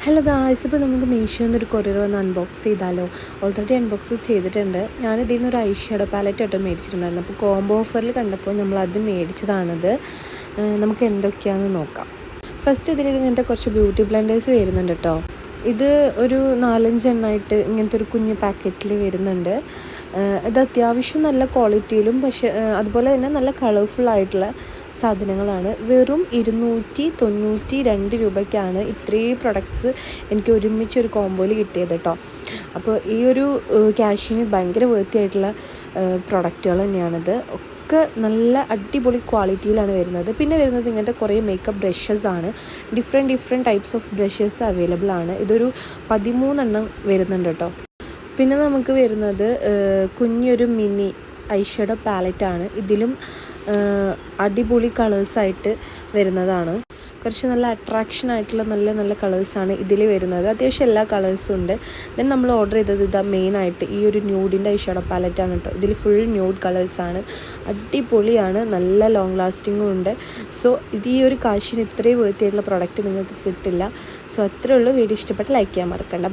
Hello guys, ഇപ്പോൾ നമുക്ക് മീഷോയിൽ നിന്നൊരു കൊറിയർ വന്ന് അൺബോക്സ് ചെയ്താലോ. ഓൾറെഡി അൺബോക്സ് ചെയ്തിട്ടുണ്ട്. ഞാൻ ഇതിൽ നിന്നൊരു ഐ ഷാഡോ പാലറ്റ് ആയിട്ട് മേടിച്ചിട്ടുണ്ടായിരുന്നു. അപ്പോൾ കോംബോ ഓഫറിൽ കണ്ടപ്പോൾ നമ്മളത് മേടിച്ചതാണത്. നമുക്ക് എന്തൊക്കെയാണെന്ന് നോക്കാം. ഫസ്റ്റ് ഇങ്ങനത്തെ കുറച്ച് ബ്യൂട്ടി ബ്ലെൻഡേഴ്സ് വരുന്നുണ്ട് കേട്ടോ. ഇത് ഒരു 4-5 എണ്ണമായിട്ട് ഇങ്ങനത്തെ ഒരു കുഞ്ഞ് പാക്കറ്റിൽ വരുന്നുണ്ട്. ഇത് അത്യാവശ്യം നല്ല ക്വാളിറ്റിയിലും പക്ഷേ അതുപോലെ തന്നെ നല്ല കളർഫുള്ളായിട്ടുള്ള സാധനങ്ങളാണ്. വെറും 292 രൂപയ്ക്കാണ് ഇത്രയും പ്രൊഡക്ട്സ് എനിക്ക് ഒരുമിച്ചൊരു കോംബോയിൽ കിട്ടിയത് കേട്ടോ. അപ്പോൾ ഈ ഒരു ക്യാഷിന് ഭയങ്കര വേർത്തിയായിട്ടുള്ള പ്രൊഡക്റ്റുകൾ തന്നെയാണിത്. ഒക്കെ നല്ല അടിപൊളി ക്വാളിറ്റിയിലാണ് വരുന്നത്. പിന്നെ വരുന്നത് ഇങ്ങനത്തെ കുറേ മേക്കപ്പ് ബ്രഷസ് ആണ്. Different types of brushes available ആണ്. ഇതൊരു 13 എണ്ണം വരുന്നുണ്ട് കേട്ടോ. പിന്നെ നമുക്ക് വരുന്നത് കുഞ്ഞൊരു മിനി ഐ ഷാഡോ പാലറ്റാണ്. ഇതിലും അടിപൊളി കളേഴ്സായിട്ട് വരുന്നതാണ്. കുറച്ച് നല്ല അട്രാക്ഷൻ ആയിട്ടുള്ള നല്ല കളേഴ്സാണ് ഇതിൽ വരുന്നത്. അത്യാവശ്യം എല്ലാ കളേഴ്സും ഉണ്ട്. ദെൻ നമ്മൾ ഓർഡർ ചെയ്തത് ഇതാ മെയിനായിട്ട് ഈ ഒരു ന്യൂഡിൻ്റെ ഐ ഷാഡോ പാലറ്റാണ് കേട്ടോ. ഇതിൽ ഫുൾ ന്യൂഡ് കളേഴ്സാണ്. അടിപൊളിയാണ്, നല്ല ലോങ് ലാസ്റ്റിങ്ങും ഉണ്ട്. സോ ഇത് ഈ ഒരു കാശിന് ഇത്രയും വേർത്തിയായിട്ടുള്ള പ്രൊഡക്റ്റ് നിങ്ങൾക്ക് കിട്ടില്ല. സോ അത്രയേ ഉള്ളൂ. വീഡിയോ ഇഷ്ടപ്പെട്ട് ലൈക്ക് ചെയ്യാൻ മറക്കണ്ട.